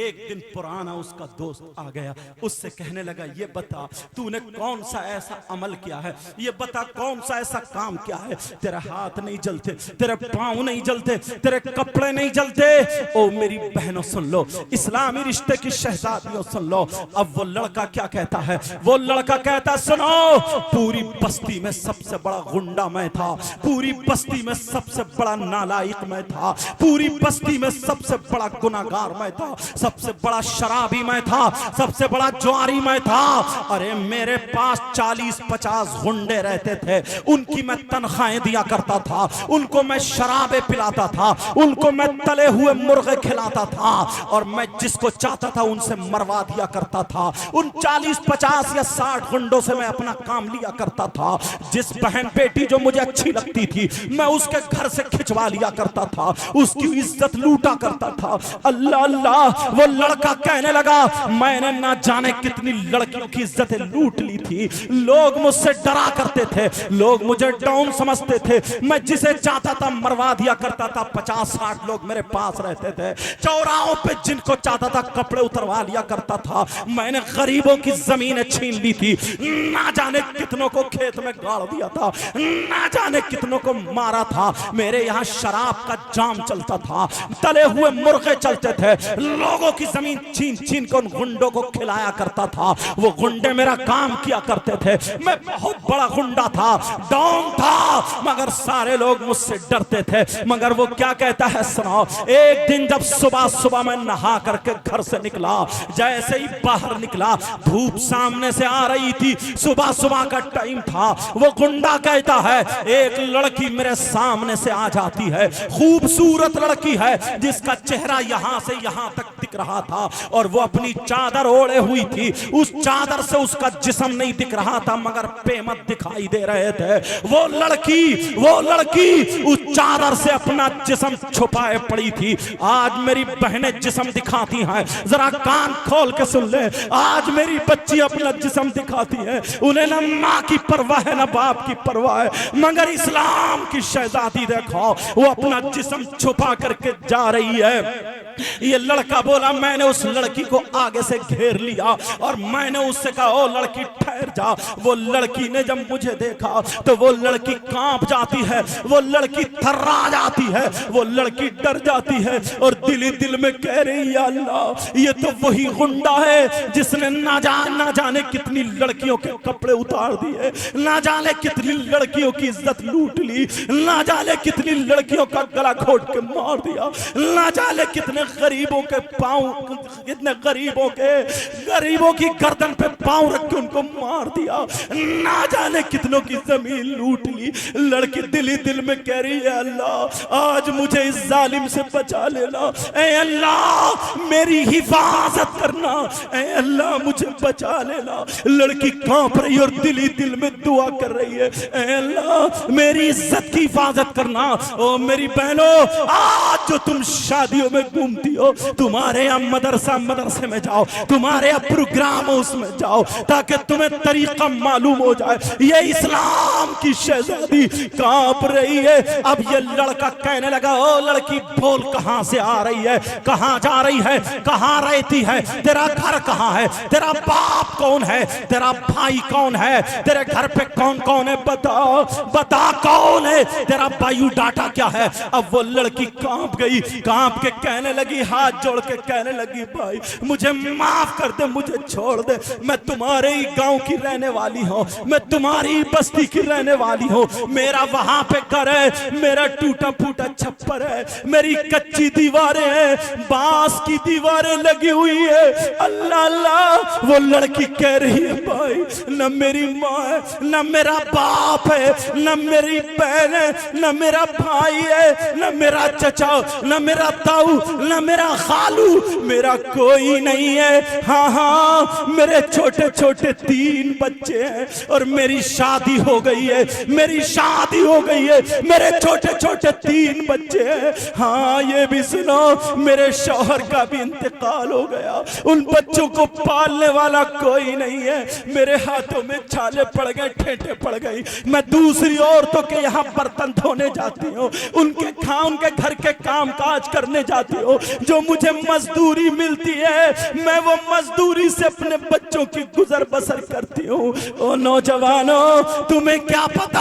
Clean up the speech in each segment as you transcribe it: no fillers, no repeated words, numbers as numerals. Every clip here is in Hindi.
एक दिन पुराना उसका दोस्त आ गया, उससे कहने लगा ये बता तूने कौन सा ऐसा अमल किया है, ये बता कौन सा ऐसा काम किया है, तेरे हाथ नहीं जलते, तेरे पांव नहीं जलते, तेरे कपड़े नहीं जलते। ओ मेरी बहनों सुन लो, इस्लामी रिश्ते की शहजादियों सुन लो। अब वो लड़का क्या कहता है, वो लड़का कहता सुनो, पूरी बस्ती में सबसे बड़ा गुंडा मैं था, पूरी बस्ती में सबसे बड़ा नालायक मैं था, पूरी बस्ती में सबसे बड़ा गुनाहगार मैं था, सबसे बड़ा शराबी मैं था, सबसे बड़ा जुआरी मैं था। अरे मेरे पास 40-50 गुंडे रहते थे, उनकी मैं तनख्वाहें दिया करता था, उनको मैं शराबे पिलाता था, उनको मैं तले हुए मुर्गे खिलाता था, और मैं जिसको चाहता था उनसे मरवा दिया करता था। उन 40-50 या 60 गुंडों से मैं अपना काम लिया करता था। जिस बहन बेटी जो मुझे अच्छी लगती थी मैं उसके घर से खिंचवा लिया करता था, उसकी इज्जत लूटा करता था। अल्लाह अल्लाह, वो लड़का कहने लगा मैंने ना जाने कितनी लड़कियों की इज्जतें लूट ली थी। लोग मुझसे डरा करते थे, लोग मुझे डाउन समझते थे, मैं जिसे चाहता था मरवा दिया करता था। 50-60 लोग मेरे पास रहते थे, चौराहों पे जिनको चाहता था कपड़े उतरवा लिया करता था। मैंने गरीबों की जमीनें छीन ली थी, ना जाने कितनों को खेत में गाड़ दिया था, ना जाने कितनों को मारा था। मेरे यहाँ शराब का जाम चलता था, तले हुए मुर्गे चलते थे, लोगों की जमीन छीन छीन कर उन गुंडों को खिलाया करता था। वो गुंडे मेरा काम किया करते थे, मैं बहुत बड़ा गुंडा था, डॉन था, मगर सारे लोग मुझसे डरते थे। मगर वो क्या कहता है सुनाओ, एक दिन जब सुबह सुबह मैं नहा करके घर से निकला, जैसे ही बाहर निकला धूप सामने से आ रही थी, सुबह सुबह का टाइम था। वो गुंडा कहता है एक लड़की मेरे सामने से आ जाती है, खूबसूरत लड़की है जिसका चेहरा यहां से यहां तक दिख रहा था, और वो अपनी चादर ओढ़े हुई थी, उस चादर से उसका जिस्म नहीं दिख रहा था मगर पेमत दिखाई दे रहे थे। वो लड़की उस चादर से अपना जिस्म छुपाए पड़ी थी। आज मेरी बहनें जिस्म दिखाती हैं, जरा कान खोल के सुन ले, आज मेरी बच्ची अपना जिस्म दिखाती है, उन्हें ना माँ की परवाह है ना बाप की परवाह है, मगर इस्लाम की शहजादी देखो वो अपना जिस्म छुपा करके जा रही है। ये लड़का बोला मैंने उस लड़की को आगे से घेर लिया और मैंने उससे कहा ओ लड़की ठहर जा। वो लड़की ने जब मुझे देखा तो वो लड़की कांप जाती है, वो लड़की थर्रा जाती है, वो लड़की डर जाती है और दिल ही दिल में कह रही है अल्लाह ये तो वही गुंडा है जिसने ना जाने कितनी लड़कियों के कपड़े उतार दिए, ना जाने कितनी लड़कियों की इज्जत लूट ली, ना जाने कितनी लड़कियों का गला घोट के मार दिया, ना जाने कितने गरीबों के पांव, कितने गरीबों की गर्दन पे पांव रख के उनको मार दिया, ना जाने कितनों की जमीन लूट ली। लड़की दिल ही दिल में कह रही है अल्लाह आज मुझे इस जालिम से बचा लेना, ऐ अल्लाह मेरी हिफाजत करना, ऐ अल्लाह मुझे बचा लेना। लड़की कांप रही और दिल ही दिल में दुआ कर रही है, ऐ अल्लाह मेरी इज्जत की हिफाजत करना। ओ मेरी बहनों, आज जो तुम शादियों में घूमती हो, तुम्हारे यहाँ मदरसे में जाओ, तुम्हारे यहाँ प्रोग्राम उसमें जाओ ताकि तुम्हें तरीका मालूम हो जाए। ये इस्लाम की शहजादी कांप रही है। अब ये लड़का कहने लगा ओ लड़की बोल कहां से आ रही है, कहां जा रही है, कहां रहती है, तेरा घर कहां है, तेरा बाप कौन है, तेरा भाई कौन है, तेरे घर पे कौन कौन है, बता कौन है, तेरा बायोडाटा क्या है। अब वो लड़की कांप गई, कांप के कहने लगी, हाथ जोड़ के कहने लगी भाई मुझे माफ कर दे, मुझे छोड़ दे, मैं तुम्हारे ही गांव की रहने वाली हूं, मैं तुम्हारी बस्ती की रहने वाली हूं, मेरा वहां पे घर है, मेरा टूटा फूटा छप्पर है, मेरी कच्ची दीवारें हैं, बांस की दीवारें लगी हुई है। अल्लाह अल्लाह, वो लड़की कह रही है भाई न मेरी माँ है, न मेरा बाप है, न मेरी बहन है, न मेरा भाई है, न मेरा चचा, न मेरा ताऊ, न मेरा खालू, मेरा कोई नहीं है। हाँ मेरे छोटे छोटे 3 बच्चे हैं और मेरी शादी हो गई है, मेरी शादी हो गई है, मेरे छोटे छोटे 3 बच्चे हैं। हाँ ये भी सुनो मेरे शौहर का भी इंतकाल हो गया, उन बच्चों को पालने वाला कोई नहीं है, मेरे हाथों में छाले पड़ गए, ठेठे पड़ गई, मैं दूसरी औरतों के यहाँ बर्तन धोने जाती हूँ, उनके घर के काम काज करने जाती हूँ, जो मुझे मजदूरी मिलती है मैं वो मजदूरी से अपने बच्चों की गुजर बसर करती हूँ। ओ नौजवानों, तुम्हें क्या पता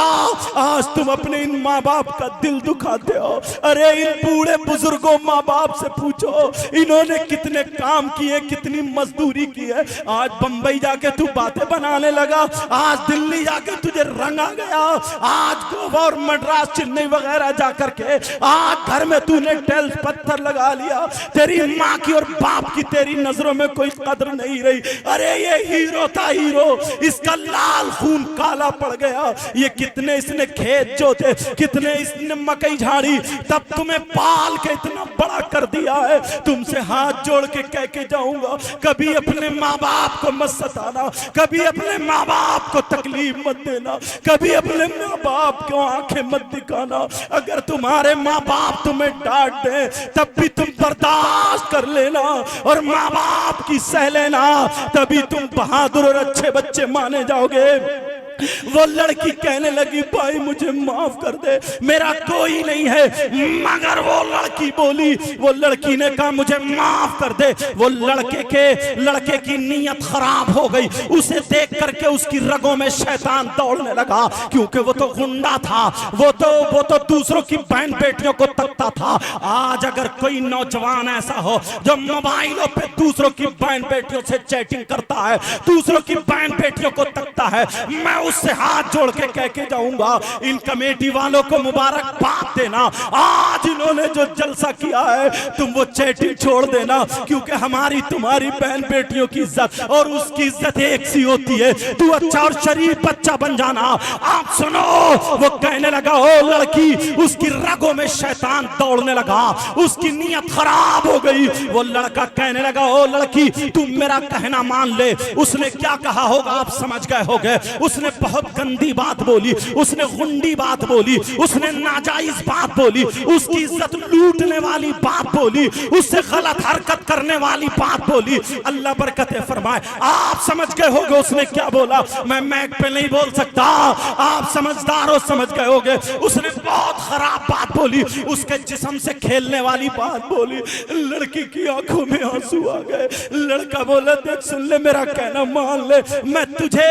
आज तुम अपने इन माँ बाप का दिल दुखाते हो। अरे इन बूढ़े बुजुर्गों माँ बाप से पूछो इन्होंने कितने काम किए, कितनी मजदूरी की है। आज बंबई जाके तू बातें बनाने लगा, आज दिल्ली जाके तुझे रंग आ गया, आज गोवा और मद्रास चेन्नई वगैरह जाकर के आज घर में तूने टेल्स पत्थर लगा लिया। तेरी माँ की और बाप की तेरी नजरों में कोई कदर नहीं रही। अरे ये हीरो था हीरो, इसका लाल खून काला पड़ गया। ये कितने इसने खेत जोते, कितने इसने मकई झाड़ी, तब तुम्हें पाल के इतना बड़ा कर दिया है। तुमसे हाथ जोड़ के कह के जाऊंगा कभी अपने माँ बाप को मत सताना, कभी अपने माँ बाप को तकलीफ मत देना, कभी अपने माँ बाप को आंखें मत दिखाना। अगर तुम्हारे माँ बाप तुम्हें डांट दे तब भी तुम बर्दाश्त कर लेना और माँ बाप की सह लेना, तभी तुम बहादुर और अच्छे बच्चे माने जाओगे। वो लड़की कहने लगी भाई मुझे माफ कर दे, मेरा कोई नहीं है। मगर वो लड़की बोली, वो लड़की ने कहा मुझे माफ कर दे। वो लड़के की नीयत खराब हो गई। उसे देख करके उसकी रगों में शैतान दौड़ने लगा, क्योंकि वो तो गुंडा था, वो तो दूसरों की बहन बेटियों को तकता था। आज अगर कोई नौजवान ऐसा हो जो मोबाइलों पे दूसरों की बहन बेटियों से चैटिंग करता है, दूसरों की बहन बेटियों को तकता है, मैं उससे हाथ जोड़ के कह के जाऊंगा इन कमेटी वालों को मुबारकबाद देना। आज इन्होंने जो जलसा किया है तुम वो चैटिंग छोड़ देना, क्योंकि हमारी तुम्हारी बहन बेटियों की इज्जत और उसकी इज्जत एक सी होती है। तू अच्छा और शरीफ बच्चा बन जाना। आप सुनो, वो कहने लगा ओ लड़की, उसकी रगों में शैतान दौड़ने लगा, उसकी नीयत खराब हो गई। वो लड़का कहने लगा ओ लड़की तुम मेरा कहना मान ले। उसने क्या कहा होगा आप समझ गए होगे। उसने बहुत गंदी बात बोली, उसने गुंडी बात बोली, उसने नाजायज बात बोली, उसकी इज्जत लूटने वाली बात बोली, उससे गलत हरकत करने वाली बात बोली। अल्लाह बरकतें फरमाए। आप समझ गए होगे उसने क्या बोला, मैं मैक पे नहीं बोल सकता, आप समझदार हो समझ गए होगे। उसने बहुत खराब बात बोली, उसके जिस्म से खेलने वाली बात बोली। लड़की की आंखों में आंसू आ गए। लड़का बोला देख सुन ले, मेरा कहना मान ले, मैं तुझे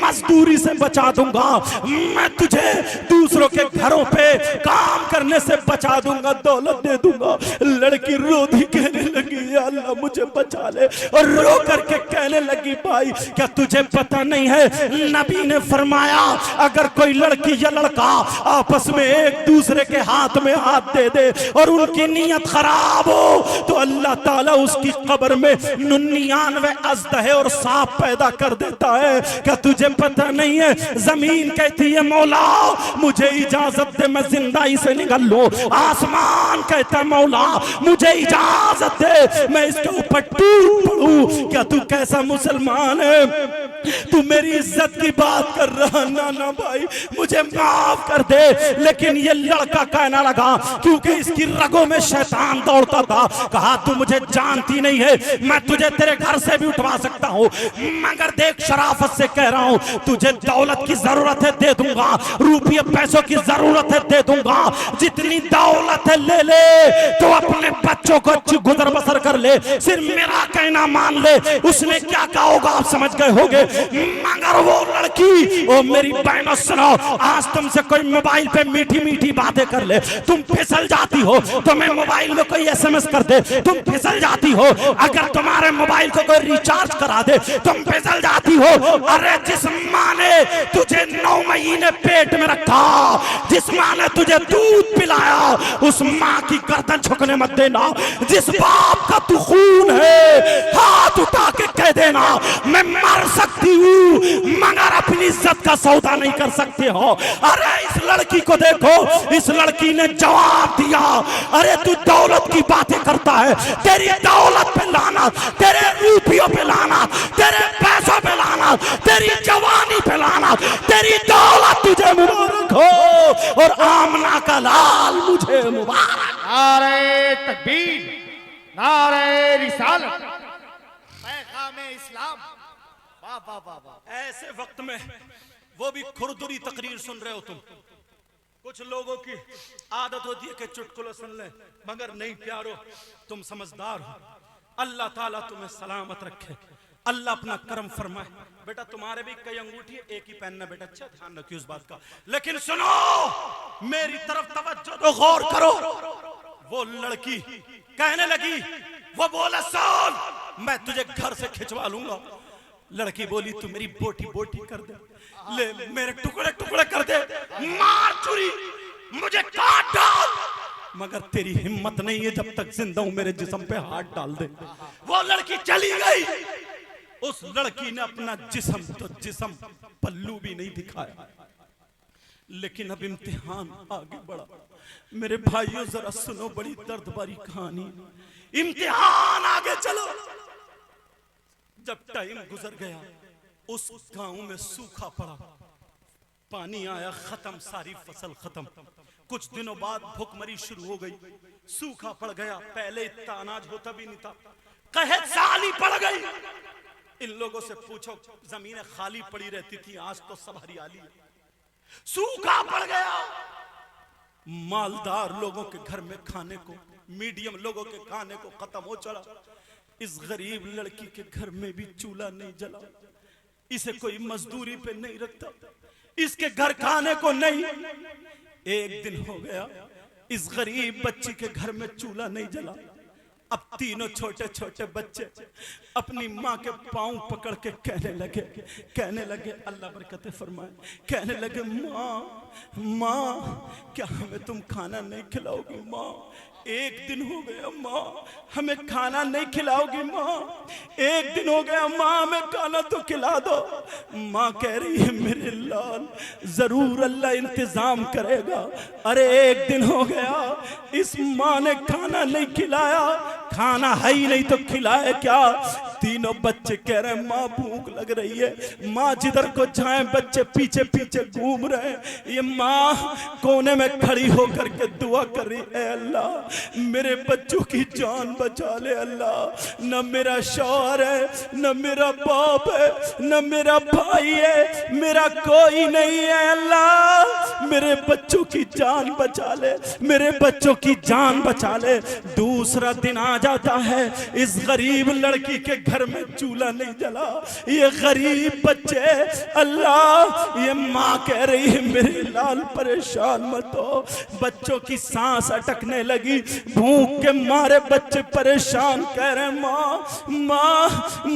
मजदूरी से बचा दूंगा, मैं तुझे दूसरों के घरों पे काम करने से बचा दूंगा, दौलत दे दूंगा। लड़की रोधी कहने लगी या अल्लाह मुझे बचा ले, और रो करके कहने लगी भाई क्या तुझे पता नहीं है नबी ने फरमाया अगर कोई लड़की या लड़का आपस में एक दूसरे के हाथ में हाथ दे दे और उनकी नीयत खराब हो तो अल्लाह ताला उसकी कब्र में 99 अजदहे और सांप पैदा कर देता है। क्या तुझे पता नहीं है? जमीन कहती है मौला मुझे इजाजत दे मैं जिंदाई से निकल लूं, आसमान कहता है मौला मुझे इजाजत दे मैं इसके ऊपर टूट पड़ूं। क्या तू कैसा मुसलमान है? तू मेरी इज्जत की बात कर रहा? ना ना भाई मुझे माफ कर दे। लेकिन ये लड़का कहना लगा क्योंकि इसकी रगों में शैतान दौड़ता था, कहा तू मुझे जानती नहीं है, मैं तुझे तेरे घर से भी उठवा सकता हूँ, मगर देख शराफत से कह रहा हूँ तुझे दौलत की जरूरत है दे दूंगा, रुपये पैसों की जरूरत है दे दूंगा, जितनी दौलत है ले ले, तो अपने बच्चों को अच्छी गुजर बसर कर ले, सिर्फ मेरा कहना मान ले। उसने क्या कहा होगा आप समझ गए होगे। मगर वो लड़की, ओ मेरी बहनों सुनो, आज तुमसे कोई मोबाइल पे मीठी मीठी बातें कर ले, तुम फिसल जाती हो। तुम्हें मोबाइल में कोई एसएमएस कर दे तुम फिसल जाती हो। अगर तुम्हारे मोबाइल को कोई रिचार्ज करा दे तुम फिसल जाती हो। अरे जिस माँ ने तुझे 9 महीने पेट में रखा, जिस माँ ने तुझे दूध पिलाया, उस माँ की गर्दन झुकने मत देना। जिस बाप का तू खून है हाथ उठा के कह देना मैं मर सकती हूँ मगर अपनी इज्जत का सौदा नहीं कर सकते हो। अरे इस लड़की को देखो, इस लड़की ने जवाब दिया अरे तू दौलत की बातें करता है, तेरी दौलत पे लाना, तेरे रुपयों पे लाना, तेरे पैसों पे लाना, तेरी जवानी पे लाना, तेरी दौलत तुझे मुबारक हो और आमना का लाल मुझे मुबारक। नारे तकबीर, नारे रिसालत, पैगामे इस्लाम। वाह वाह वाह वाह। ऐसे वक्त में वो भी खुरदुरी तकरीर सुन रहे हो तुम, कुछ लोगों की आदत होती है कि चुटकुले सुन ले, मगर नहीं प्यारो, तुम समझदार हो। अल्लाह ताला तुम्हें सलामत रखे, अल्लाह अपना करम फरमाए। बेटा तुम्हारे भी कई अंगूठी है, एक ही पहनना बेटा, अच्छा ध्यान रखिए उस बात का। लेकिन सुनो, मेरी तरफ तवज्जो दो, गौर करो। वो लड़की कहने लगी, वो बोला सुन मैं तुझे घर से खिंचवा लूंगा। लड़की बोली तू मेरी बोटी बोटी कर दे, ले मेरे टुकड़े टुकड़े कर दे, मार छुरी, मुझे काट डाल, मगर तेरी हिम्मत नहीं है जब तक जिंदा हूं मेरे जिस्म पे हाथ डाल दे। वो लड़की चली गई। उस लड़की ने अपना जिस्म तो जिस्म पल्लू भी नहीं दिखाया। लेकिन अब इम्तिहान आगे बढ़ा। मेरे भाइयों जरा सुनो, बड़ी दर्द भरी कहानी। इम्तिहान आगे चलो। जब टाइम गुजर गया, उस गांव में सूखा पड़ा, पानी आया, खत्म, सारी फसल खत्म। कुछ दिनों बाद भूखमरी शुरू हो गई, सूखा पड़ गया। पहले इतना अनाज होता भी नहीं था, कहे साली पड़ गई। इन लोगों से पूछो, जमीनें खाली पड़ी रहती थी, आज तो सब हरियाली है। सूखा पड़ गया। मालदार लोगों के घर में खाने को, मीडियम लोगों के खाने को खत्म हो चला। इस गरीब लड़की के घर में भी चूल्हा नहीं जला, इसे कोई मजदूरी पे नहीं रखता, इसके घर खाने को नहीं। एक दिन हो गया, इस गरीब बच्ची के घर में चूल्हा नहीं जला। अब तीनों छोटे छोटे बच्चे अपनी माँ के पांव पकड़ के कहने लगे, अल्लाह बरकत फरमाए, कहने लगे माँ क्या हमें तुम खाना नहीं खिलाओगी? माँ एक दिन हो गया, माँ हमें खाना नहीं खिलाओगी? माँ एक दिन हो गया, माँ हमें खाना तो खिला दो। माँ कह रही है मेरे लाल जरूर अल्लाह इंतजाम करेगा। अरे एक दिन हो गया, इस माँ ने खाना नहीं खिलाया, खाना है ही नहीं तो खिलाए क्या? तीनों बच्चे कह रहे हैं माँ भूख लग रही है। माँ जिधर को जाए बच्चे पीछे पीछे घूम रहे हैं। ये माँ कोने में खड़ी होकर के दुआ कर रही है, अल्लाह मेरे बच्चों की जान बचा ले अल्लाह। न मेरा शौहर है, न मेरा बाप है, न मेरा भाई है, मेरा कोई नहीं है अल्लाह, मेरे बच्चों की जान बचा ले, मेरे बच्चों की जान बचा ले। दूसरा दिन आ जाता है, इस गरीब लड़की के घर में चूल्हा नहीं जला। ये गरीब बच्चे, अल्लाह ये माँ कह रही है मेरे लाल परेशान मत हो। बच्चों की सांस अटकने लगी, भूख के मारे बच्चे परेशान, कह रहे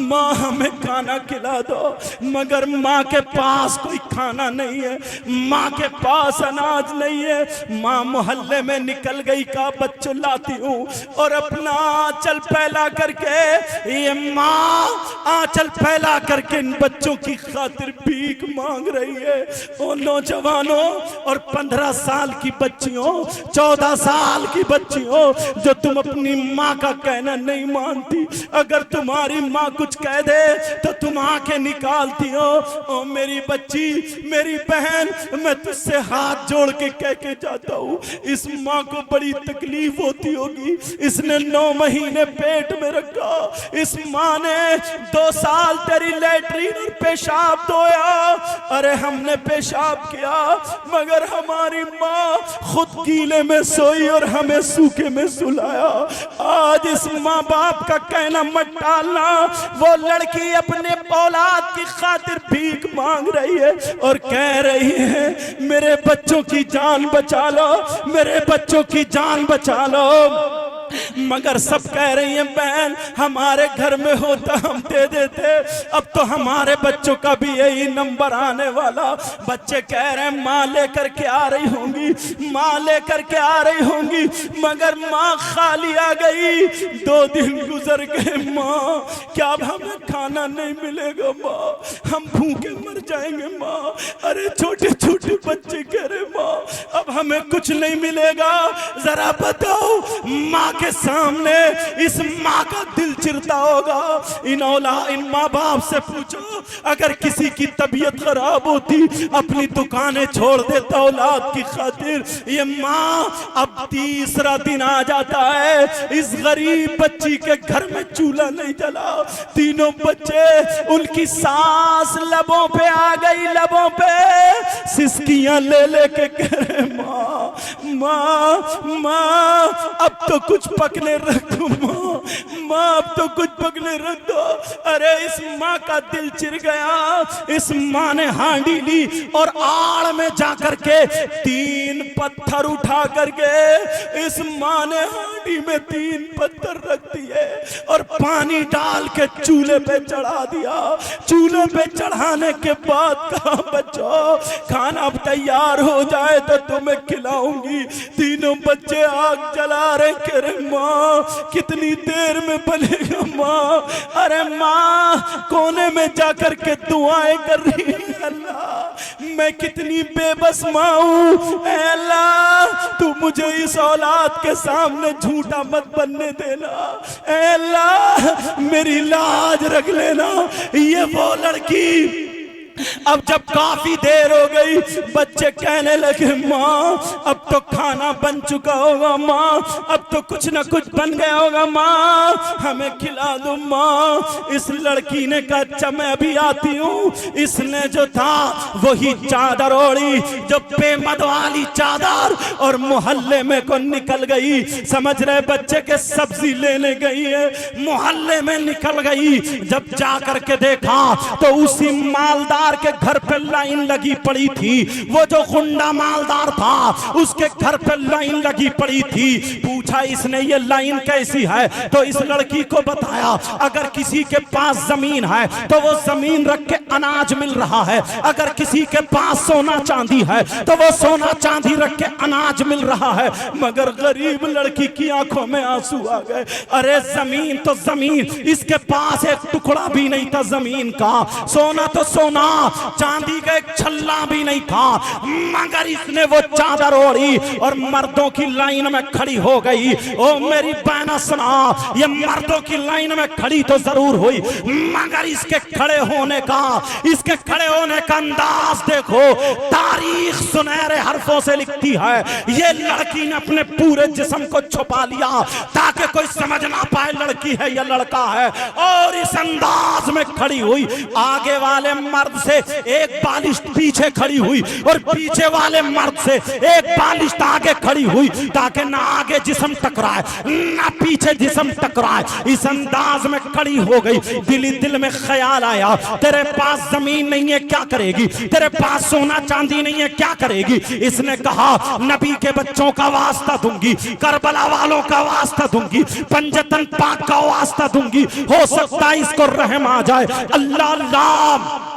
माँ हमें खाना खिला दो। मगर माँ के पास कोई खाना नहीं है, माँ के पास अनाज नहीं है। माँ मोहल्ले में निकल गई, का बच्चों लाती हूँ, और अपना आंचल फैला करके, ये माँ आंचल फैला करके इन बच्चों की खातिर भीख मांग रही है। ओ नौजवानों और 15 साल की बच्चियों, 14 साल की बच्चियों, जो तुम अपनी माँ का कहना नहीं मानती, अगर तुम्हारी माँ कुछ कह दे तो तुम आंखें निकालती हो। ओ मेरी बच्ची, मेरी बहन, मैं तुझसे हाथ जोड़ के कह के जाता हूँ, इस माँ को बड़ी तकलीफ होती होगी। इसने 9 महीने पेट में रखा, इस माँ ने 2 साल तेरी लैट्रीन और पेशाब धोया। अरे हमने पेशाब किया, मगर हमारी माँ खुद गीले में सोई और हमें सूखे में सुलाया। आज इस माँ बाप का कहना मत टालना। वो लड़की अपने औलाद की खातिर भीख मांग रही है और कह रही है मेरे बच्चों की जान बचा लो, मेरे बच्चों की जान बचा लो। मगर सब कह रही हैं बहन हमारे घर में होता हम दे देते, अब तो हमारे बच्चों का भी यही नंबर आने वाला। बच्चे कह रहे हैं माँ लेकर के आ रही होंगी, माँ लेकर के आ रही होंगी, मगर माँ खाली आ गई। 2 दिन गुजर गए, माँ क्या अब हमें खाना नहीं मिलेगा? माँ हम भूखे मर जाएंगे माँ। अरे छोटे छोटे बच्चे कह रहे माँ अब हमें कुछ नहीं मिलेगा, जरा बताओ। माँ के सामने इस माँ का दिल चिरता होगा। इन माँ बाप से पूछो, अगर किसी की तबीयत खराब होती अपनी दुकानें छोड़ देता औलाद की खातिर। ये माँ अब तीसरा दिन आ जाता है, इस गरीब बच्ची के घर में चूल्हा नहीं जला। तीनों बच्चे, उनकी सांस लबों पे आ गई, लबों पे सिसकियां ले लेके कह गए माँ, माँ, माँ अब तो कुछ पकने रख दो माँ, माँ अब तो कुछ पकने रख दो। अरे इस माँ का दिल चिर गया। इस माँ ने हांडी ली और आड़ में जाकर के 3 पत्थर उठा करके इस माँ ने हांडी में 3 पत्थर रख दिए और पानी डाल के चूल्हे पे चढ़ा दिया। चूल्हे पे चढ़ाने के बाद कहा बच्चों खाना अब तैयार हो जाए तो तुम्हें खिलाऊंगी। तीनों बच्चे आग जला रहे, कह रहे माँ कितनी देर में बनेगा माँ। अरे माँ कोने में जाकर के दुआएं कर रही है, अल्लाह मैं कितनी बेबस माँ हूँ, अल्लाह तू मुझे इस औलाद के सामने झूठा मत बनने देना, अल्लाह मेरी लाज रख लेना। ये वो लड़की अब जब काफी देर हो गई बच्चे कहने लगे माँ अब तो खाना बन चुका होगा माँ, अब तो कुछ ना कुछ बन गया होगा माँ, हमें खिला दो माँ। इस लड़की ने कहा अच्छा मैं अभी आती हूँ। इसने जो था वही चादर ओढ़ी, जो बेमद वाली चादर, और मोहल्ले में को निकल गई। समझ रहे बच्चे के सब्जी लेने गई है, मोहल्ले में निकल गई। जब जा करके देखा तो उसी मालदार के घर पे लाइन लगी पड़ी थी। वो जो गुंडा मालदार था उसके घर पे लाइन लगी पड़ी थी। पूछा इसने ये लाइन कैसी है, तो इस लड़की को बताया अगर किसी के पास जमीन है तो वो जमीन रख के अनाज मिल रहा है, अगर किसी के पास सोना चांदी है तो वो सोना चांदी रख के अनाज मिल रहा है। मगर गरीब लड़की की आंखों में आंसू आ गए। अरे जमीन तो जमीन, इसके पास एक टुकड़ा भी नहीं था जमीन का, सोना तो सोना, चांदी का एक छल्ला भी नहीं था। मगर इसने वो चादर ओढ़ी और मर्दों की लाइन में खड़ी हो गई। ओ मेरी बहना सुना, ये मर्दों की लाइन में खड़ी तो जरूर हुई मगर इसके खड़े होने का अंदाज देखो। तारीख सुनहरे हरफों से लिखती है ये लड़की ने अपने पूरे जिस्म को छुपा लिया ताकि कोई समझ ना पाए लड़की है या लड़का है, और इस अंदाज में खड़ी हुई। आगे वाले मर्द से एक बालिश पीछे खड़ी हुई और पीछे वाले मर्द से एक बालिश आगे खड़ी हुई ताकि ना आगे जिस्म टकराए ना पीछे जिस्म टकराए। इस अंदाज में खड़ी हो गई। दिल में ख्याल आया तेरे पास जमीन नहीं है क्या करेगी, तेरे पास सोना चांदी नहीं है क्या करेगी। इसने कहा नबी के बच्चों का वास्ता दूंगी, करबला वालों का वास्ता दूंगी, पंजतन पाक का वास्ता दूंगी, हो सकता है इसको रहम आ जाए। अल्लाह अल्लाह।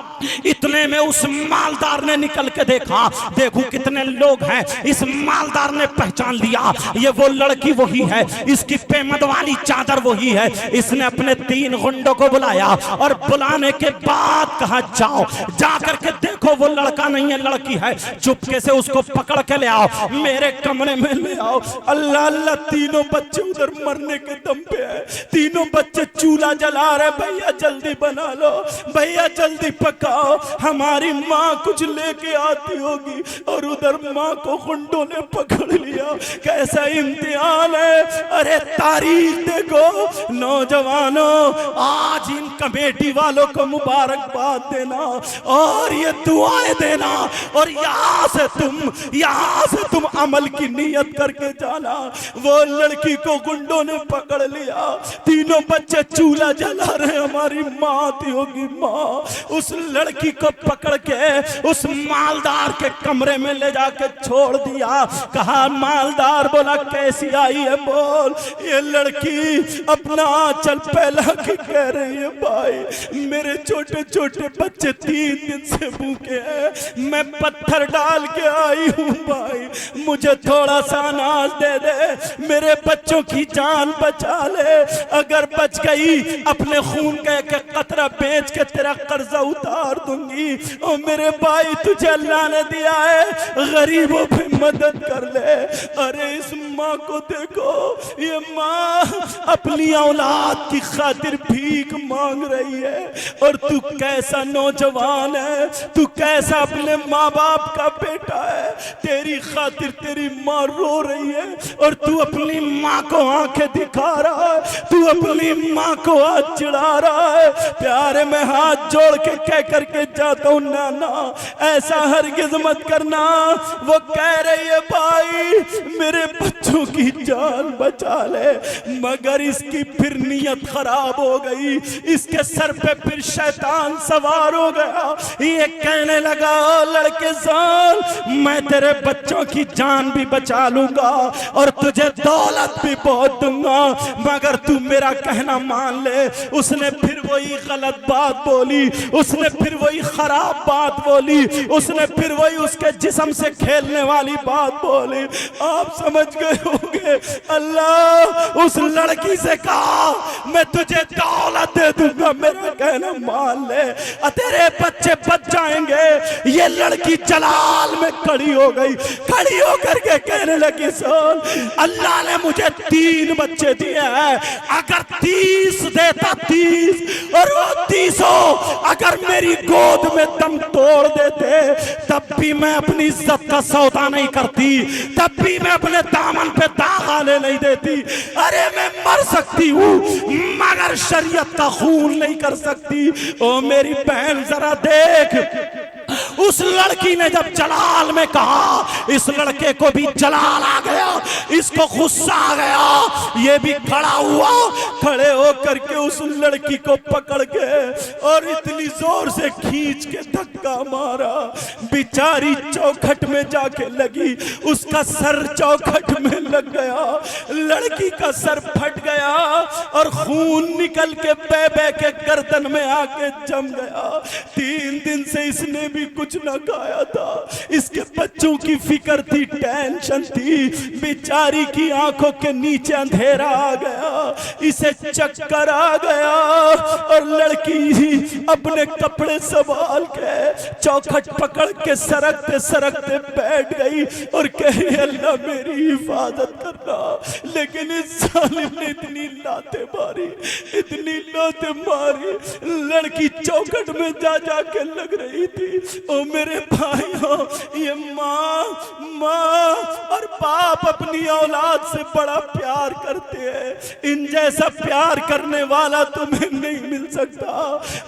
इतने में उस मालदार ने निकल के देखा, देखो कितने लोग हैं। इस मालदार ने पहचान लिया ये वो लड़की वही है, इसकी पेमद वाली चादर वही है। इसने अपने 3 गुंडों को बुलाया और बुलाने के बाद कहा जाओ जाकर के देखो वो लड़का नहीं है लड़की है। चुपके से उसको पकड़ के ले आओ, मेरे कमरे में ले आओ। अल्लाह अल्लाह, तीनों बच्चे उधर मरने के दम पे है। तीनों बच्चे चूल्हा जला रहे, भैया जल्दी बना लो, भैया जल्दी पका, हमारी माँ कुछ लेके आती होगी। और उधर माँ को गुंडों ने पकड़ लिया। कैसा इम्तिहान है। अरे तारीख देखो नौजवानों, आज इन कमेटी वालों को मुबारकबाद देना और ये दुआएं देना, और यहाँ से तुम अमल की नीयत करके जाना। वो लड़की को गुंडों ने पकड़ लिया, तीनों बच्चे चूल्हा जला रहे, हमारी माँ आती होगी माँ। उस लड़की को पकड़ के उस मालदार के कमरे में ले जाके छोड़ दिया। कहा मालदार बोला कैसी आई है बोल। ये लड़की अपना आंचल फैला के कह रही है भाई मेरे छोटे छोटे बच्चे 3 दिन से भूखे हैं, मैं पत्थर डाल के आई हूँ भाई, मुझे थोड़ा सा अनाज दे दे, मेरे बच्चों की जान बचा ले, अगर बच गई अपने खून का एक कतरा बेच के तेरा कर्जा उतार दूंगी। और मेरे भाई तुझे अल्लाह ने दिया है, गरीबों पे मदद कर ले। अरे इस माँ को देखो, ये माँ अपनी औलाद की खातिर भीख मांग मांग रही है। और तू कैसा नौजवान है, तू कैसा अपने माँ बाप का बेटा है। तेरी खातिर तेरी माँ रो रही है और तू अपनी माँ को आंखें दिखा रहा है, तू अपनी माँ को हाथ चिढ़ा रहा है। प्यारे में हाथ जोड़ के कह करके जाता हूँ, नाना ऐसा हरगिज मत करना। वो कह रही है भाई मेरे बच्चों की जान बचा ले, मगर इसकी फिर नीयत खराब हो गई, इसके सर पे फिर शैतान सवार हो गया। ये कहने लगा लड़के जान मैं तेरे बच्चों की जान भी बचा लूंगा और तुझे दौलत भी बहुत दूंगा, मगर तू मेरा कहना मान ले। उसने फिर वही गलत बात बोली, उसने फिर वही खराब बात बोली, उसने फिर वही उसके जिस्म से खेलने वाली बात बोली। आप समझ गए होंगे, अल्लाह उस लड़की से कहा मैं तुझे दौलत दे दूंगा, मेरा कहना मान ले, तेरे बच्चे बच जाएंगे। ये लड़की जलाल में खड़ी हो गई, खड़ी होकर के कहने लगी सुन अल्लाह ने मुझे 3 बच्चे दिए हैं, अगर 30 देता 30 और वो 30 अगर मेरी गोद में दम तोड़ देते तब भी मैं अपनी इज्जत का सौदा नहीं करती, तब भी मैं अपने दामन पे दाग आने नहीं देती। अरे मैं मर सकती हूँ मगर शरीयत का खून नहीं कर सकती। ओ मेरी बहन जरा देख, उस लड़की ने जब जलाल में कहा, इस लड़के को भी जलाल आ गया, इसको गुस्सा आ गया। ये भी खड़ा हुआ, खड़े होकर के उस लड़की को पकड़ के और इतनी जोर से खींच के धक्का मारा, बेचारी चौखट में जाके लगी, उसका सर चौखट में लग गया, लड़की का सर फट गया और खून निकल के बे के गर्दन में आके जम गया। 3 दिन से इसने भी कुछ ना खाया था, इसके बच्चों की फिक्र थी, टेंशन थी, बेचारी की आंखों के नीचे अंधेरा आ गया, इसे चक्कर आ गया और लड़की अपने कपड़े संभाल के चौखट पकड़ के सरकते सरकते बैठ गई और कही अल्लाह मेरी हिफाजत करना। लेकिन इस जालिम ने इतनी लातें मारी, इतनी लातें मारी, लड़की चौखट में जा के लग रही थी। ओ मेरे भाइयों, ये माँ और बाप अपनी औलाद से बड़ा प्यार करते हैं, इन जैसा प्यार करने वाला तुम्हें नहीं मिल सकता।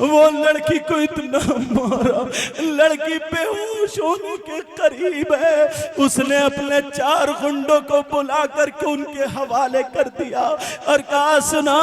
वो लड़की को इतना मारा, लड़की बेहोश होने के करीब है, उसने अपने 4 गुंडों को बुला करके उनके हवाले कर दिया और कहा सुना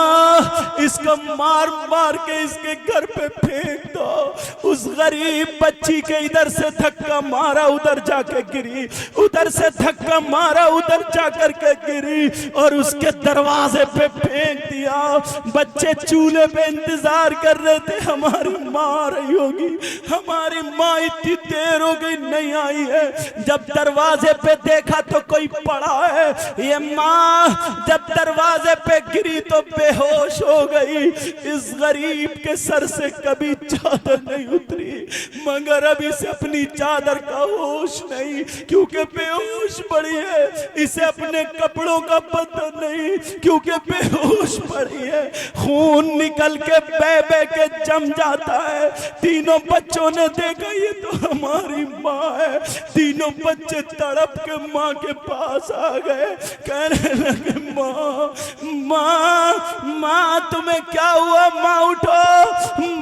इसको मार मार के इसके घर पे फेंक दो। उस गरीब बच्ची के इधर से धक्का मारा, उधर जाके गिरी, उधर से धक्का मारा, उधर जाकर के गिरी और उसके दरवाजे पे फेंक दिया। बच्चे चूल्हे पे इंतजार कर रहे थे, हमारी माँ आ रही होगी, हमारी माँ इतनी देर हो गई नहीं आई है। जब दरवाजे पे देखा तो कोई पड़ा है, ये माँ जब दरवाजे पे गिरी तो बेहोश हो गई। इस गरीब के सर से कभी चादर नहीं उतरी, मगर अब इसे अपनी चादर का होश नहीं, क्योंकि बेहोश पड़ी है। इसे अपने कपड़ों का पता नहीं, क्योंकि बेहोश पड़ी है। खून निकल के बे के जम जाता है। तीनों बच्चों ने देखा ये तो हमारी माँ है। तीनों बच्चे तड़प के माँ के पास आ गए, कहने लगे माँ माँ माँ तुम्हें क्या हुआ, माँ उठो,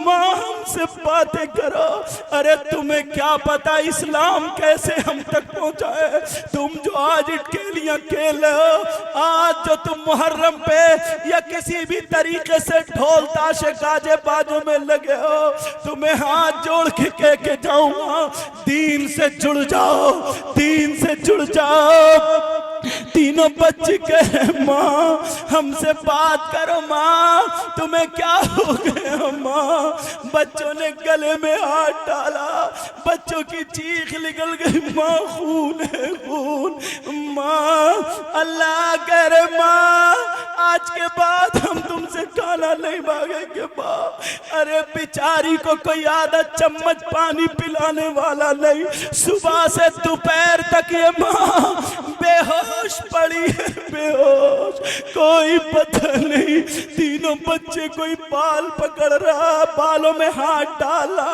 माँ हमसे बातें करो। अरे तुम्हें क्या पता इस्लाम कैसे हम तक पहुंचा है? तुम जो आज इटकेलियां खेल रहे हो, आज जो तुम मुहर्रम पे या किसी भी तरीके से ढोल ताशे गाजे बाजों में लगे हो, तुम्हें हाथ जोड़ के कह के जाऊंगा दीन से जुड़ जाओ, दीन से जुड़ जाओ। तीनों बच्चे कहे माँ हमसे बात करो, माँ तुम्हें क्या हो गया माँ। बच्चों ने गले में हाथ डाला, बच्चों की चीख निकल गई, माँ खून है खून। माँ अल्लाह करे माँ आज के बाद हम तुमसे खाना नहीं मांगेंगे माँ। अरे बेचारी को कोई आधा चम्मच पानी पिलाने वाला नहीं, सुबह से दोपहर तक ये माँ बेहोश पड़ी है, बेहोश, कोई पता नहीं। तीनों बच्चे कोई बाल पकड़ रहा, बालों में हाथ डाला,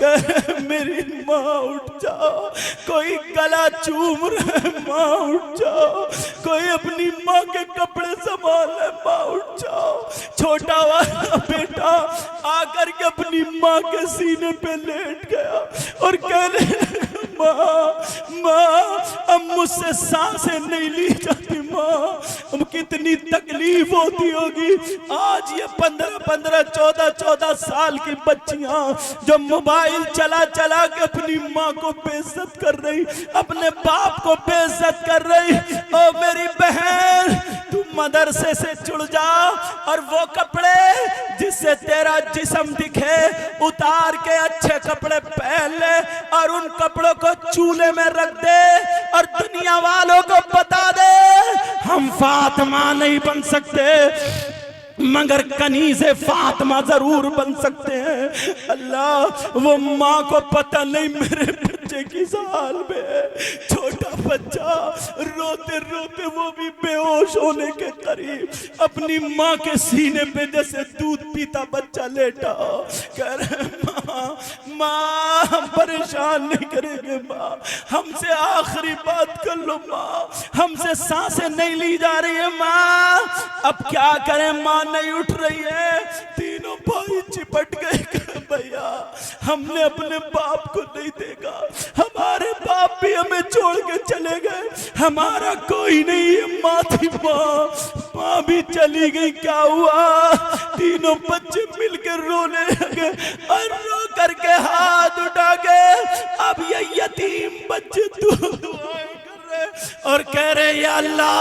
कह मेरी माँ उठ जाओ, कोई गला चूम रहा, माँ उठ जाओ, कोई अपनी माँ के कपड़े संभाल रहा, माँ उठ जाओ। छोटा वाला बेटा आकर के अपनी माँ के सीने पे लेट गया और कहने माँ माँ अब मुझसे सांसें नहीं ली जाती माँ, अब कितनी तकलीफ होती होगी। आज ये 15-15, 14-14 साल की बच्चियां जो मोबाइल चला चला के अपनी माँ को बेइज्जत कर रही, अपने बाप को बेइज्जत कर रही। ओ मेरी बहन, तू मदरसे से जुड़ जा और वो कपड़े जिससे तेरा जिस्म दिखे उतार के अच्छे कपड़े पहन ले और उन कपड़ों को चूल्हे में रख दे और दुनिया वालों को बता दे हम फातिमा नहीं बन सकते मगर कनीज़े फातिमा जरूर बन सकते हैं। अल्लाह वो माँ को पता नहीं मेरे बच्चे की हाल में, छोटा बच्चा रोते रोते वो भी बेहोश होने के करीब अपनी माँ के सीने पे जैसे दूध पीता बच्चा लेटा, कह रहे माँ माँ हम परेशान नहीं करेंगे माँ, हमसे आखिरी बात कर लो माँ, हमसे सांसें नहीं ली जा रही है माँ, अब क्या करें माँ नहीं उठ रही है। तीनों भाई चिपट गए, भैया हमने अपने बाप को नहीं देखा, हमारे बाप भी हमें छोड़ के चले गए, हमारा कोई नहीं है, माँ थी माँ भी चली गई, क्या हुआ। तीनों बच्चे मिलकर रोने लगे और रो करके हाथ उठा के अब ये यतीम बच्चे दुआएं कर रहे और कह रहे या अल्लाह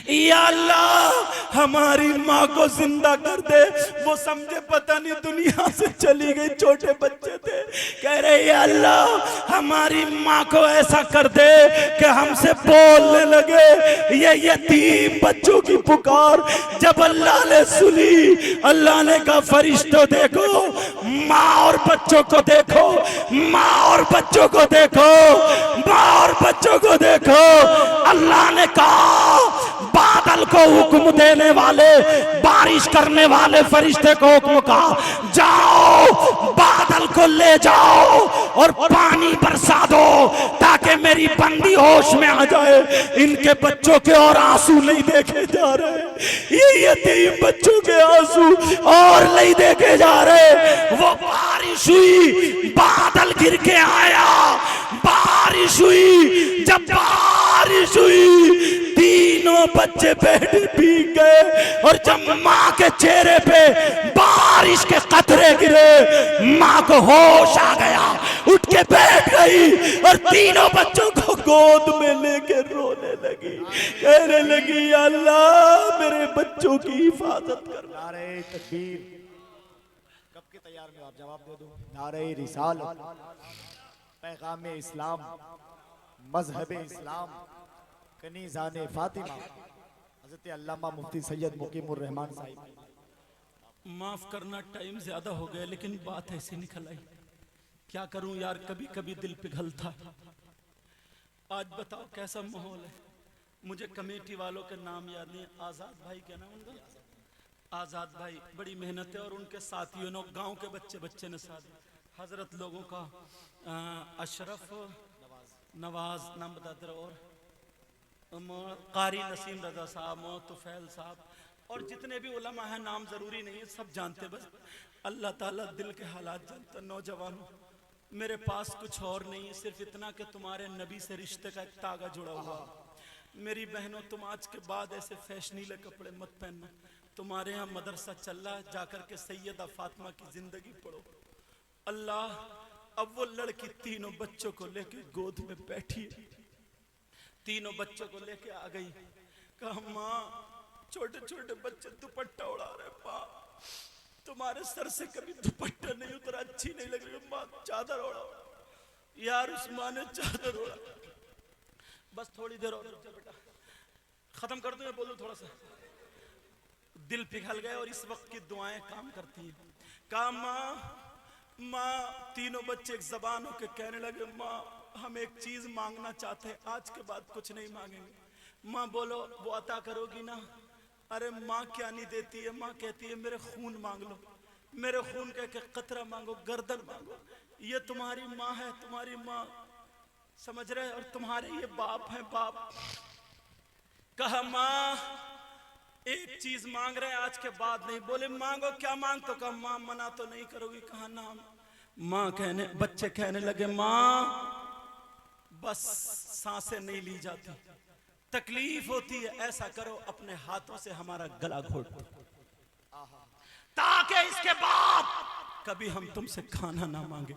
या अल्लाह हमारी माँ को जिंदा कर दे। वो समझे पता नहीं दुनिया से चली गई, छोटे बच्चे थे, कह रहे या अल्लाह हमारी माँ को ऐसा कर दे कि हमसे बोलने लगे। ये यतीम बच्चों की पुकार जब अल्लाह ने सुनी, अल्लाह ने कहा फरिश्तों देखो, माँ और बच्चों को देखो, माँ और बच्चों को देखो, माँ और बच्चों को देखो। अल्लाह ने कहा बादल को हुक्म देने वाले, बारिश करने वाले फरिश्ते को हुक्म कहा जाओ बादल को ले जाओ और पानी बरसा दो ताकि मेरी बंदी होश में आ जाए। इनके बच्चों के और आंसू नहीं देखे जा रहे, ये यतीम बच्चों के आंसू और नहीं देखे जा रहे। वो बारिश हुई, बादल गिर के आया, बारिश हुई, जब बारिश हुई तीनों बच्चे बैठे भीग गए और जब माँ के चेहरे पे बारिश के कतरे गिरे माँ को होश आ गया, उठ के बैठ गई और तीनों बच्चों को गोद में लेके रोने लगी, कहने लगी या अल्लाह मेरे बच्चों की हिफाजत कर। नारे तकबीर, कब के तैयार में आप जवाब दे दो। नारे रिसालत, पैगाम इस्लाम, मजहब इस्लाम, कनीज़ाने फातिमा, हज़रत अल्लामा मुफ्ती सैयद मुकीमुर रहमान साहिब। माफ करना टाइम ज्यादा हो गया लेकिन बात ऐसी निकल आई, क्या करूं यार, कभी कभी दिल पिघलता है। आज बताओ कैसा माहौल है। मुझे कमेटी वालों के नाम याद नहीं, आजाद भाई क्या नाम उनका, आजाद भाई बड़ी मेहनत है और उनके साथियों ने, गांव के बच्चे ने साथ, हजरत लोगों का अशरफ नवाज नाम बताते रहो, और कारी नसीम रजा साहब, तुफैल साहब और जितने भी उलमा हैं, नाम जरूरी नहीं है, सब जानते, बस अल्लाह ताला दिल के हालात जानता। नौजवानों मेरे पास कुछ और नहीं है, सिर्फ इतना कि तुम्हारे नबी से रिश्ते का एक तागा जुड़ा हुआ। मेरी बहनों तुम आज के बाद ऐसे फैशनीले कपड़े मत पहनना, तुम्हारे यहाँ मदरसा चल रहा है, जाकर के सैयदा फातिमा की जिंदगी पढ़ो। अल्लाह अब वो लड़की तीनों बच्चों को लेके गोद में बैठी, तीनों बच्चों को लेके आ गई, कहा माँ छोटे छोटे बच्चे दुपट्टा उड़ा रहे, माँ तुम्हारे सर से कभी दुपट्टा नहीं उतरा, अच्छी नहीं लग रही माँ, चादर ओढ़ा। यार उस माँ ने चादर ओढ़ा, बस थोड़ी देर और रुक जा बेटा, खत्म कर दूं या बोलूं थोड़ा सा? दिल पिघल गए और इस वक्त की दुआएं काम करती हैं। कहा माँ, तीनों बच्चे एक जबान होकर कहने लगे, माँ हम एक चीज मांगना चाहते हैं, आज के बाद कुछ नहीं मांगेंगे। माँ बोलो वो अता करोगी ना? अरे माँ क्या नहीं देती है, माँ कहती है मेरे खून मांग लो, मेरे खून का एक कतरा मांगो, गर्दन मांगो। ये तुम्हारी माँ है, तुम्हारी माँ, समझ रहे? और तुम्हारे ये बाप है, बाप। कहा माँ एक चीज मांग रहे हैं, आज के बाद नहीं। बोले मांगो, क्या मांग? तो कहा माँ मना तो नहीं करोगी? कहा ना। माँ कहने, बच्चे कहने लगे माँ बस सांसें नहीं ली जाती, तकलीफ होती है, ऐसा करो अपने हाथों से हमारा गला घोट दो, ताकि इसके बाद कभी हम तुमसे खाना ना मांगे।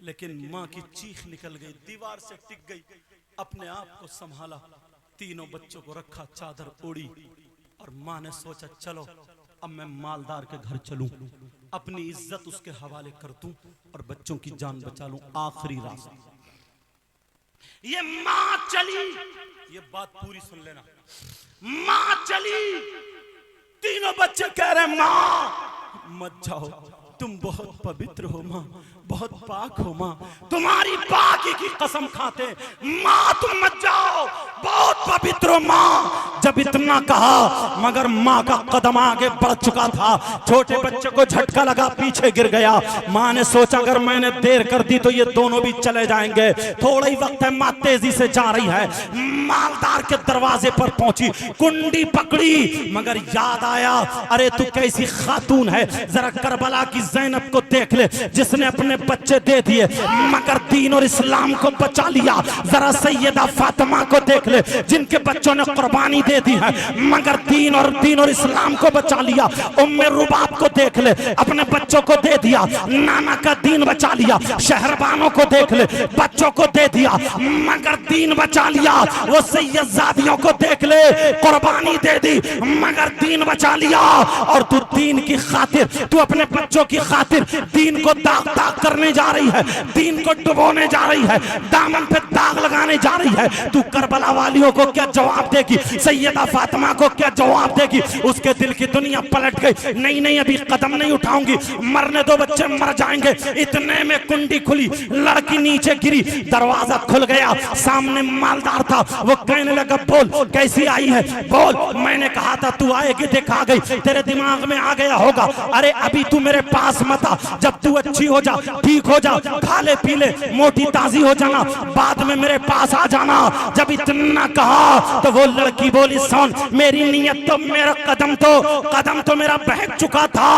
लेकिन माँ की चीख निकल गई, दीवार से टिक गई, अपने आप को संभाला, तीनों बच्चों को रखा, चादर ओढ़ी, और माँ ने सोचा चलो अब मैं मालदार के घर चलूं, अपनी इज्जत उसके हवाले कर दूं और बच्चों की जान बचा लूं। आखिरी रास्ता ये माँ चली, ये बात पूरी सुन लेना। माँ चली, तीनों बच्चे कह रहे माँ मत जाओ, तुम बहुत पवित्र हो माँ, बहुत पाक हो माँ, तुम्हारी पाकी की कसम खाते, माँ तुम मत जाओ, बहुत पवित्र हो माँ। जब इतना कहा मगर माँ का कदम आगे बढ़ चुका था, छोटे बच्चे को झटका लगा, पीछे गिर गया। माँ ने सोचा अगर मैंने देर कर दी तो ये दोनों भी चले जाएंगे। थोड़ा ही वक्त है, माँ तेजी से जा रही है, मालदार के दरवाजे पर पहुंची, कुंडी पकड़ी, मगर याद आया अरे तू कैसी खातून है, जरा करबला की ज़ैनब को देख ले जिसने अपने बच्चे दे दिए मगर दीन और इस्लाम को बचा लिया। जरा सैयदा फातिमा को देख ले जिनके बच्चों ने कुर्बानी दे दी है मगर दीन और इस्लाम को बचा लिया। उम्मे रुबाब को देख ले, अपने बच्चों को दे दिया, नाना का दीन बचा लिया। शहरबानों को देख ले, बच्चों को दे दिया मगर दीन बचा लिया। वो सैयदजादियों को देख ले, कुर्बानी दे दी मगर दीन बचा लिया। और तू दीन की खातिर, तू अपने बच्चों की खातिर दीन को दाग दाग करने जा रही है, दीन को डुबोने जा रही है, दामन पे दाग लगाने जा रही है। तू करबला वालियों को क्या जवाब देगी, सैयदा फातिमा को क्या जवाब देगी? उसके दिल की दुनिया पलट गई, नहीं नहीं अभी कदम नहीं उठाऊंगी, मरने दो, बच्चे मर जाएंगे। इतने में कुंडी खुली, लड़की नीचे गिरी, दरवाजा खुल गया, सामने मालदार था। वो कहने लगा बोल कैसी आई है, बोल। मैंने कहा था तू आएगी, देखा गई, तेरे दिमाग में आ गया होगा। अरे अभी तू मेरे पास मत आ, जब तू अच्छी हो जा, ठीक हो जा, खा ले पी ले, मोटी ताजी हो जाना, बाद में मेरे पास आ जाना। जब इतना कहा तो वो लड़की बोली सुन, मेरी नीयत तो, मेरा कदम तो मेरा बहक चुका था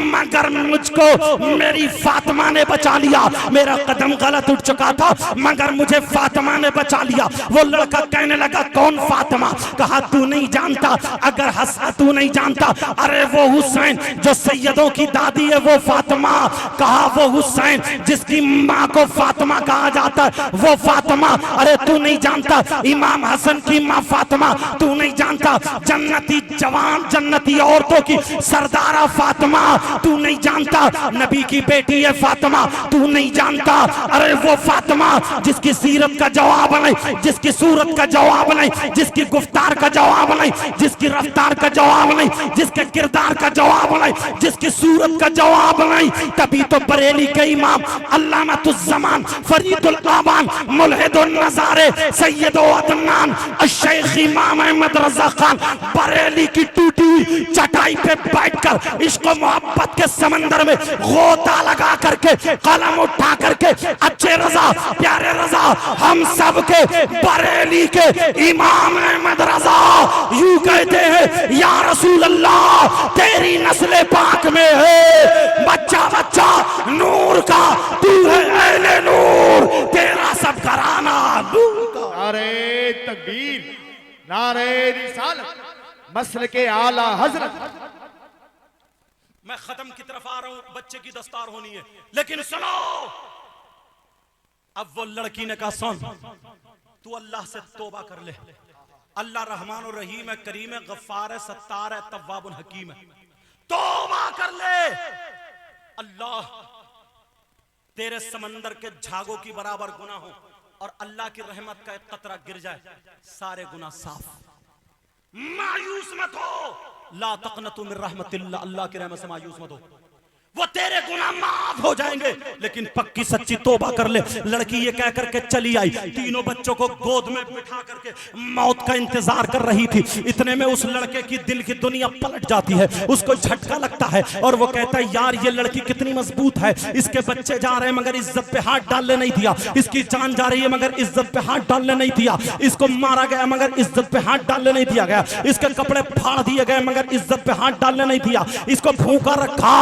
मगर मुझको मेरी फातिमा ने बचा लिया। मेरा कदम गलत उठ चुका था मगर मुझे फातिमा ने बचा लिया। वो लड़का कहने लगा कौन फातिमा? कहा तू नहीं जानता, अगर हंसा तू नहीं जानता, अरे वो हुसैन जो सैयदों की दादी है वो फातिमा। कहा वो हुसैन जिसकी माँ को फातिमा कहा जाता है वो फातिमा। अरे तू नहीं जानता, इमाम हसन की माँ फातिमा तू नहीं जानता, जन्नती जवान जन्नती औरतों की सरदारा फातिमा तू नहीं जानता, नबी की बेटी है फातिमा तू नहीं जानता। अरे वो फातिमा जिसकी सीरत का जवाब नहीं, जिसकी सूरत का जवाब नहीं, जिसकी गुफ्तार का जवाब नहीं, जिसकी रफ्तार का जवाब नहीं, जिसके किरदार का जवाब नहीं, जिसकी सूरत का जवाब नहीं। तभी तो बरेली के इमाम अल्लामातुज़्ज़मान फरीदुल आबान मुल्हिदुन नज़ारे सैयदो अदनान शेख इमाम अहमद रज़ा खान बरेली की टूटी हुई चटाई पे बैठकर इश्क और मोहब्बत के समंदर में गोता लगा करके कलम उठा करके अच्छे रजा प्यारे रजा हम सब के बरेली के इमाम अहमद रजा यूं कहते हैं या रसूल अल्लाह तेरी नस्ल पाक में है बच्चा बच्चा नूर का, तू है अहले नूर, तेरा सब घराना नूर का। नारे तकबीर, नारे रिसालत, मसल के आला हजरत। मैं खत्म की तरफ आ रहा हूं, बच्चे की दस्तार होनी है, लेकिन सुनो। अब वो लड़की ने कहा सुन, तू अल्लाह से तौबा कर ले, अल्लाह रहमान और रहीम है, करीम है, गफ्फार है, सत्तार है, तव्वाबुन हकीम है, तौबा कर ले। अल्लाह तेरे समंदर के झागों की बराबर गुनाह हो और अल्लाह की रहमत का एक कतरा गिर जाए, सारे गुनाह साफ। मायूस मत हो। ला तक़नतु मिन रहमतिल्लाह, अल्लाह की रहमत से मायूस मत हो, वो तेरे गुनाह माफ हो जाएंगे। लेकिन पक्की सच्ची तौबा कर ले। लड़की ये कह करके चली आई, तीनों बच्चों को गोद में बिठा करके मौत का इंतजार कर रही थी। इतने में उस लड़के की दिल की दुनिया पलट जाती है, उसको झटका लगता है और वो कहता है यार ये लड़की कितनी मजबूत है, इसके बच्चे जा रहे हैं मगर इज्जत पे हाथ डालने नहीं दिया, इसकी जान जा रही है मगर इज्जत पे हाथ डालने नहीं दिया, इसको मारा गया मगर इज्जत पे हाथ डालने नहीं दिया गया, इसके कपड़े फाड़ दिए गए मगर इज्जत पे हाथ डालने नहीं दिया, इसको भूखा रखा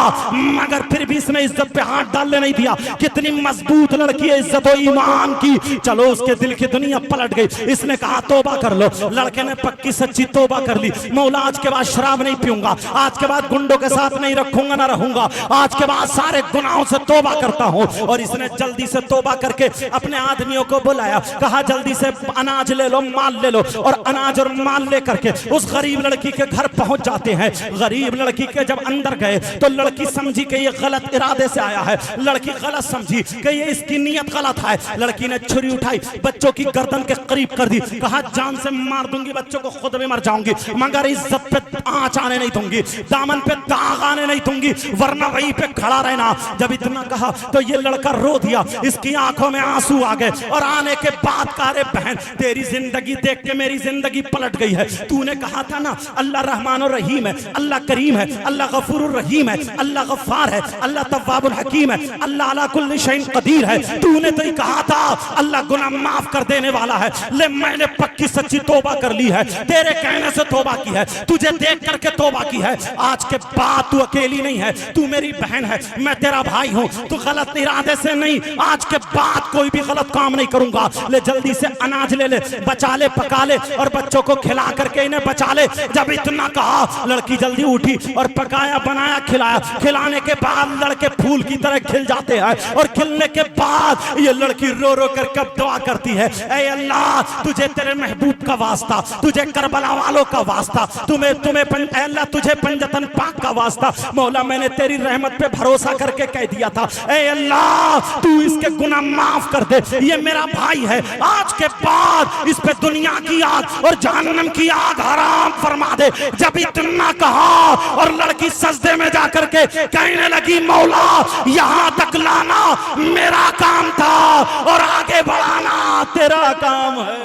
मगर फिर भी इसने इज्जत पे हाथ डालने नहीं दिया। कितनी मजबूत लड़की है, इज्जत और ईमान की। चलो उसके दिल की दुनिया पलट गई। इसने कहा तौबा कर लो। लड़के ने पक्की सच्ची तौबा कर ली। मौला आज के बाद शराब नहीं पीऊंगा, आज के बाद गुंडों के साथ नहीं रखूंगा ना रहूंगा, आज के बाद सारे गुनाहों से तौबा करता हूं। और इसने जल्दी से तौबा करके अपने आदमियों को बुलाया, कहा जल्दी से अनाज ले लो, माल ले लो। और अनाज और माल लेकर के उस गरीब लड़की के घर पहुंच जाते हैं। गरीब लड़की के जब अंदर गए तो लड़की समझी कि ये गलत इरादे से आया है, लड़की गलत समझी कि ये इसकी नीयत गलत है। लड़की ने छुरी उठाई, बच्चों की गर्दन के करीब कर दी, कहा जान से मार दूंगी, बच्चों को खुद भी मर जाऊंगी मगर इज्जत पे आंच आने नहीं दूंगी, दामन पे दाग आने नहीं दूंगी, वरना वहीं पे खड़ा रहना। जब इतना कहा तो ये लड़का रो दिया, इसकी आंखों में आंसू आ गए। और आने के बाद कहा रे बहन तेरी जिंदगी देख के मेरी जिंदगी पलट गई है। तूने कहा था ना अल्लाह रहमान और रहीम है, अल्लाह करीम है, अल्लाह गफूर रहीम है, अल्लाह गफ्फार है, अल्लाह तव्वाबुल हकीम है, अल्लाह अला कुल्ली शैइन कदीर है। तूने तो ही कहा था अल्लाह गुनाह माफ कर देने वाला है। ले मैंने पक्की सच्ची तौबा कर ली है, तेरे कहने से तौबा की है, तुझे देख करके तौबा की है। आज के बाद तू अकेली नहीं है, तू मेरी बहन है, मैं तेरा भाई हूँ। तू गलत इरादे से नहीं, आज के बाद कोई भी गलत काम नहीं करूंगा। ले जल्दी से अनाज ले ले, बचा ले, पका ले और बच्चों को खिला करके इन्हें बचा ले। जब इतना कहा लड़की जल्दी उठी और पकाया, बनाया, खिलाया। खिलाने के बाद लड़के फूल की तरह खिल जाते हैं और खिलने के बाद ये लड़की रो रो कर कब दुआ करती है, ऐ अल्लाह तुझे तेरे महबूब का वास्ता, तुझे करबला वालों का वास्ता, ऐ अल्लाह तुझे पंजतन पाक का वास्ता। मौला मैंने तेरी रहमत पे भरोसा करके कह दिया था, ऐ अल्लाह तू इसके गुनाह माफ कर दे, ये मेरा भाई है। आज के बाद इस पे दुनिया की आग और जहन्नम की आग हराम फरमा दे। जब इतना कहा और लड़की सजदे में जाकर के कहने लगी मौला यहां तक लाना मेरा काम था और आगे बढ़ाना तेरा काम है।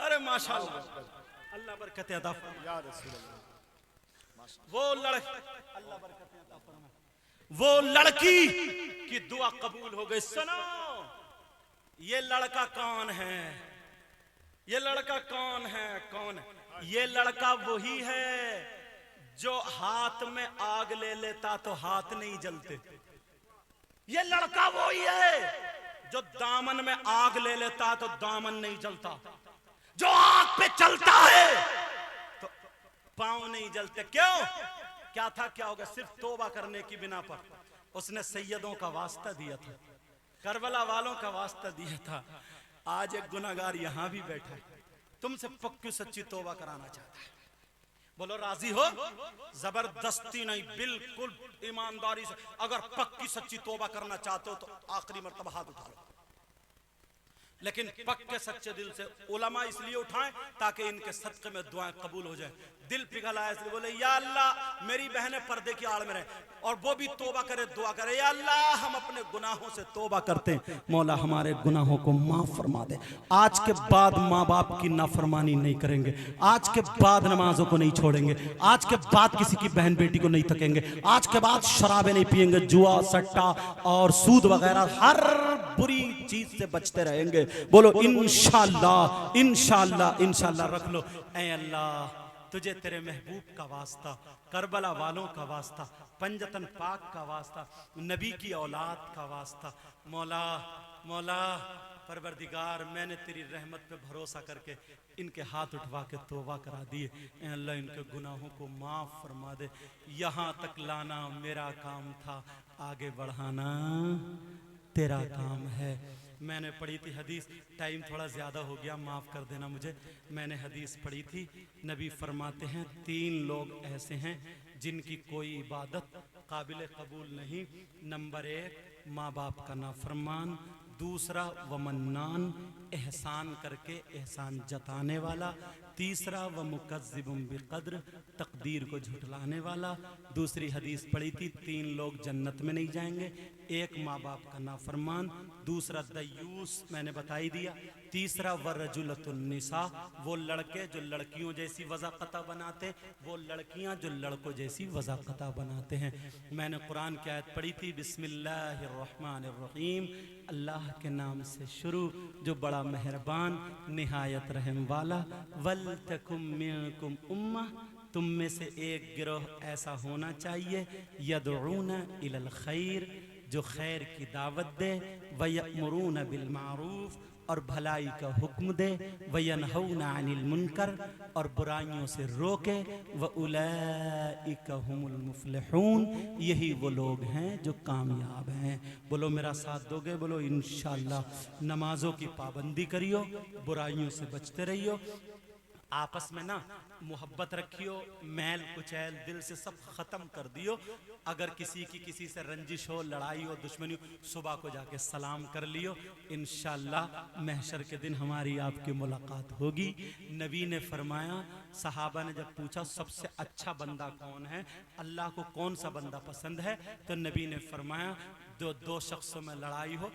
अरे माशाअल्लाह, अल्लाह बरकत अता फरमाए। वो लड़की की दुआ कबूल हो गई। सुनो ये लड़का कौन है, ये लड़का कौन है, कौन है? ये लड़का वही है जो हाथ में आग ले लेता तो हाथ नहीं जलते। ये लड़का वही है जो दामन में आग ले लेता तो दामन नहीं जलता, जो आग पे चलता है तो पांव नहीं जलते। क्यों? क्या था, क्या हो गया? सिर्फ तौबा करने की बिना पर उसने सैयदों का वास्ता दिया था, करबला वालों का वास्ता दिया था। आज एक गुनाहगार यहां भी बैठा है, तुमसे पक्की सच्ची तौबा कराना चाहता है। बोलो राजी हो? जबरदस्ती नहीं, बिल्कुल ईमानदारी से। अगर पक्की सच्ची तौबा करना चाहते हो तो आखिरी मर्तबा हाथ उठा लो, लेकिन पक्के सच्चे दिल से। उलमा इसलिए उठाएं ताकि इनके सदक़े में दुआएं कबूल हो जाए। दिल पिघला है इसलिए बोले या अल्लाह मेरी बहनें पर्दे की आड़ में रहे और वो भी तौबा करे, दुआ करे, या अल्लाह हम अपने गुनाहों से तौबा करते हैं, मौला हमारे गुनाहों को माफ फरमा दे। आज के बाद माँ बाप की नाफरमानी नहीं करेंगे, आज के बाद नमाजों को नहीं छोड़ेंगे, आज के बाद किसी की बहन बेटी को नहीं तकेंगे, आज के बाद शराबें नहीं पिएंगे, जुआ सट्टा और सूद वगैरह हर बुरी चीज से बचते रहेंगे। बोलो इंशाअल्लाह, इंशाअल्लाह, इंशाअल्लाह। रख लो, ऐ अल्लाह तुझे तेरे महबूब का वास्ता, करबला वालों का वास्ता, पंजतन पाक का वास्ता, नबी की औलाद का वास्ता, मौला मौला परवरदिगार मैंने तेरी रहमत पे भरोसा करके इनके हाथ उठवा के तौबा करा दिए। अल्लाह इनके गुनाहों को माफ़ फरमा दे। यहाँ तक लाना मेरा काम था, आगे बढ़ाना तेरा काम है। मैंने पढ़ी थी हदीस, टाइम थोड़ा ज़्यादा हो गया, माफ़ कर देना मुझे। मैंने हदीस पढ़ी थी, नबी फरमाते हैं 3 लोग ऐसे हैं जिनकी कोई इबादत काबिल कबूल नहीं। नंबर 1 माँ बाप का नाफरमान, दूसरा व मन्नान, एहसान करके एहसान जताने वाला। तीसरा व मुकज़्ज़िबुम बिक़द्र, तकदीर को झुठलाने वाला। दूसरी हदीस पढ़ी थी, 3 लोग जन्नत में नहीं जाएंगे, एक माँ बाप का नाफरमान, दूसरा दयूस मैंने बताई दिया, तीसरा व रजुलतुन निसा, वो लड़के जो लड़कियों जैसी वज़ाक़ता बनाते, वो लड़कियां जो लड़कों जैसी वज़ाक़ता बनाते हैं। मैंने कुरान की आयत पढ़ी थी, बिस्मिल्लाहिर्रहमानिर्रहीम, अल्लाह के नाम से शुरू जो बड़ा मेहरबान निहायत रहम वाला। वल तकुम मिनकुम उम्मा, तुम में से एक गिरोह ऐसा होना चाहिए, यदऊना इलल खैर, जो खैर की दावत दे, वयअमुरूना बिल मारूफ, और भलाई का हुक्म दे, वयनहौना अनिल मुनकर, और बुराइयों से रोके, व उलैइका हुमुल मुफ्लिहून, यही वो लोग हैं जो कामयाब हैं। बोलो मेरा साथ दोगे? बोलो इंशाअल्लाह। नमाजों की पाबंदी करियो, बुराइयों से बचते रहियो, आपस में ना मोहब्बत रखियो, मैल कुचैल दिल से सब ख़त्म कर दियो। अगर किसी की किसी से रंजिश हो, लड़ाई हो, दुश्मनी हो, सुबह को जाके सलाम कर लियो, इंशाअल्लाह महशर के दिन हमारी आपकी मुलाकात होगी। नबी ने फरमाया, सहाबा ने जब पूछा सबसे अच्छा बंदा कौन है, अल्लाह को कौन सा बंदा पसंद है, तो नबी ने फरमाया दो शख्सों में लड़ाई हो,